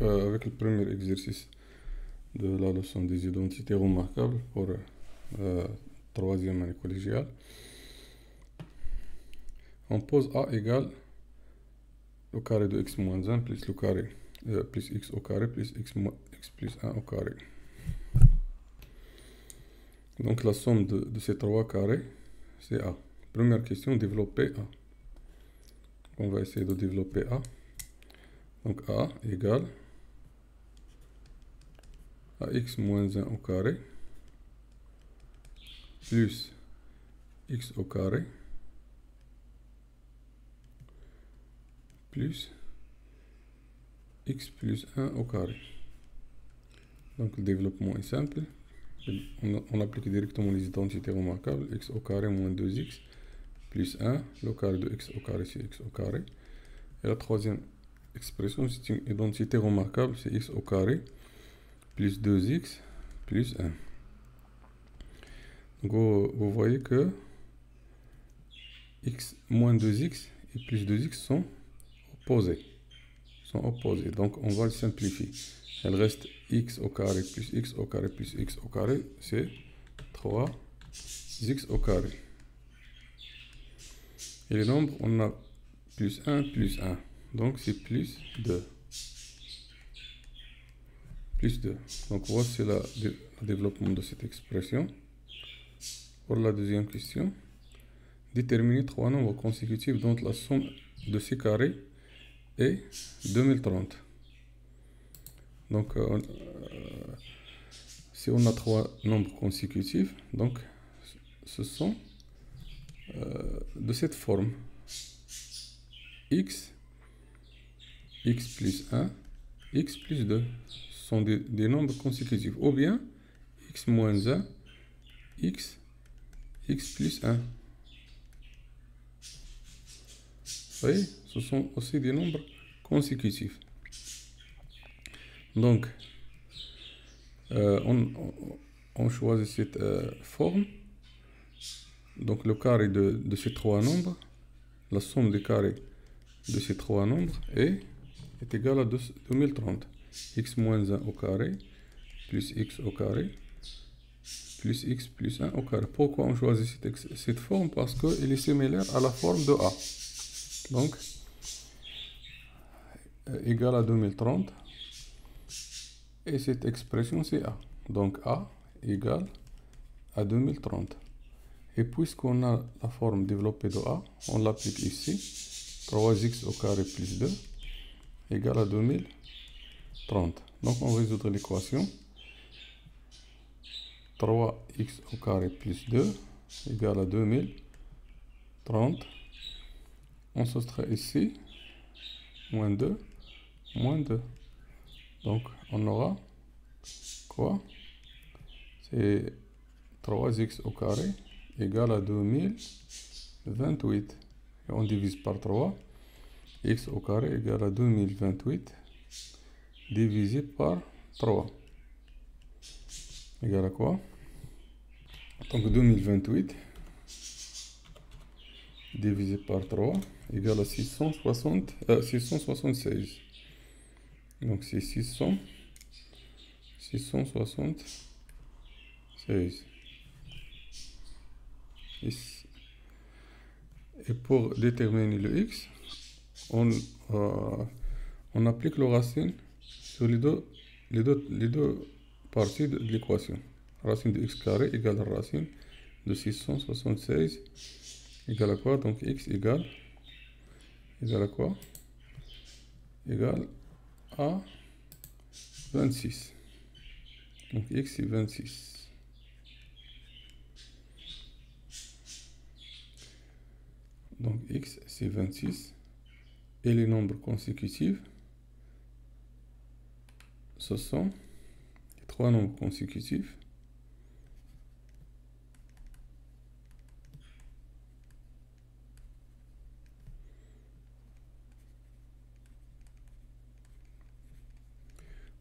avec le premier exercice de la leçon des identités remarquables pour troisième année collégiale. On pose A égale le carré de x moins 1 plus le carré plus x au carré plus x plus 1 au carré. Donc la somme de ces trois carrés, c'est A. Première question, développer A. On va essayer de développer A. Donc A égale ax moins 1 au carré plus x au carré plus x plus 1 au carré. Donc le développement est simple. On applique directement les identités remarquables. X au carré moins 2x plus 1. Le carré de x au carré, c'est x au carré. Et la troisième expression, c'est une identité remarquable. C'est x au carré plus 2x plus 1. Donc vous voyez que x moins 2x et plus 2x sont opposés. Donc on va le simplifier. Elle reste x au carré plus x au carré plus x au carré, c'est 3x au carré. Et les nombres, on a plus 1 plus 1. Donc c'est plus 2. Plus 2. Donc voici le développement de cette expression. Pour la deuxième question, déterminer trois nombres consécutifs dont la somme de ces carrés est 2030. Donc si on a trois nombres consécutifs, donc ce sont de cette forme x plus 1, x plus 2. Ce sont des nombres consécutifs. Ou bien x moins 1, x plus 1. Vous voyez, ce sont aussi des nombres consécutifs. Donc, on choisit cette forme. Donc, le carré de ces trois nombres, la somme des carrés de ces trois nombres est égale à 2030. X moins 1 au carré plus x au carré plus x plus 1 au carré. Pourquoi on choisit cette forme? Parce qu'elle est similaire à la forme de A. Donc, égale à 2030. Et cette expression, c'est A. Donc, A égale à 2030. Et puisqu'on a la forme développée de A, on l'applique ici. 3x au carré plus 2 égale à 2030. Donc, on résout l'équation. 3x au carré plus 2 égale à 2030. On soustrait ici. Moins 2. Moins 2. Donc, on aura quoi? C'est 3x au carré égale à 2028. Et on divise par 3. X au carré égale à 2028 divisé par 3. Égale à quoi? Donc 2028 divisé par 3 égale à 676. Donc c'est 676. Ici. Et pour déterminer le x, on applique le racine sur les deux parties de l'équation. Racine de x carré égale à racine de 676 égale à quoi? Donc x égale à quoi? Égale à 26. Donc x c'est 26. Donc x c'est 26. Et les nombres consécutifs, ce sont les trois nombres consécutifs.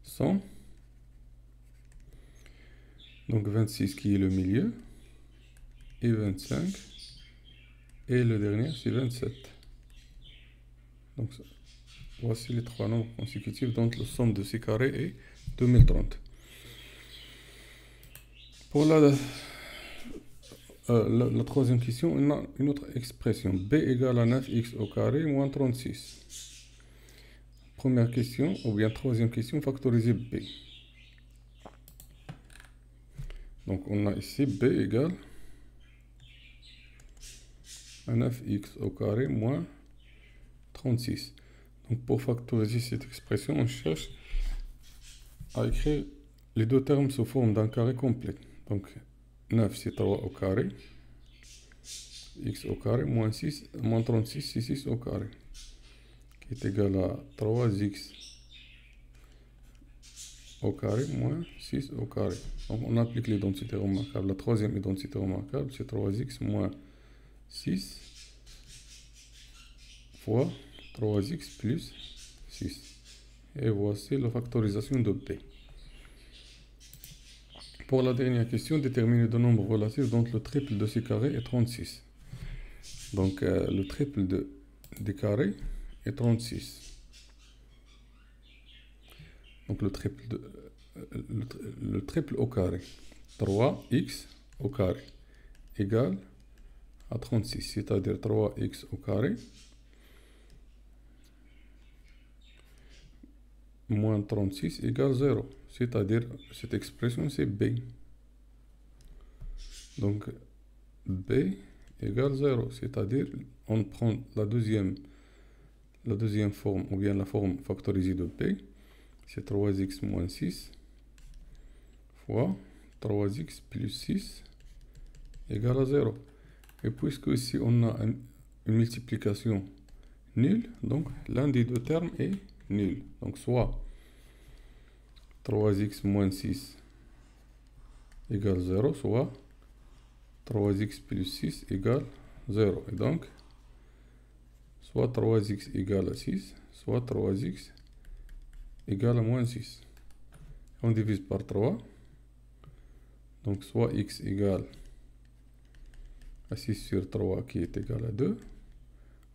Sont donc 26 qui est le milieu et 25 et le dernier c'est 27. Donc voici les trois nombres consécutifs dont la somme de ces carrés est 2030. Pour la troisième question, on a une autre expression. B égale à 9x au carré moins 36. Première question, ou bien troisième question, factoriser B. Donc on a ici B égale à 9x au carré moins 36. Donc pour factoriser cette expression, on cherche à écrire les deux termes sous forme d'un carré complet. Donc 9 c'est 3 au carré, x au carré, moins 36 c'est 6 au carré, qui est égal à 3x au carré moins 6 au carré. Donc on applique l'identité remarquable. La troisième identité remarquable, c'est 3x moins 6 fois 3x plus 6. Et voici la factorisation de B. Pour la dernière question, déterminer deux nombres relatifs dont le triple de ces carrés est 36. Donc le triple des carrés est 36. Donc le triple au carré, 3x au carré, égale à 36, c'est-à-dire 3x au carré moins 36 égale 0, c'est-à-dire cette expression c'est B. Donc B égale 0, c'est-à-dire on prend la deuxième forme, ou bien la forme factorisée de B, c'est 3x moins 6 fois 3x plus 6 égale à 0. Et puisque ici on a une multiplication nulle, donc l'un des deux termes est nul. Donc soit 3x moins 6 égale 0, soit 3x plus 6 égale 0. Et donc, soit 3x égale à 6, soit 3x égale à moins 6. On divise par 3. Donc, soit x égale à 6 sur 3 qui est égal à 2,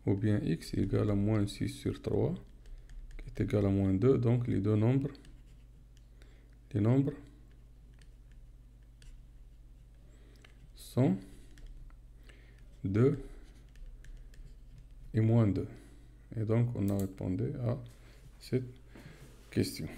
ou bien x égale à moins 6 sur 3 qui est égal à moins 2. Donc, les nombres sont 2 et moins 2. Et donc, on a répondu à cette question.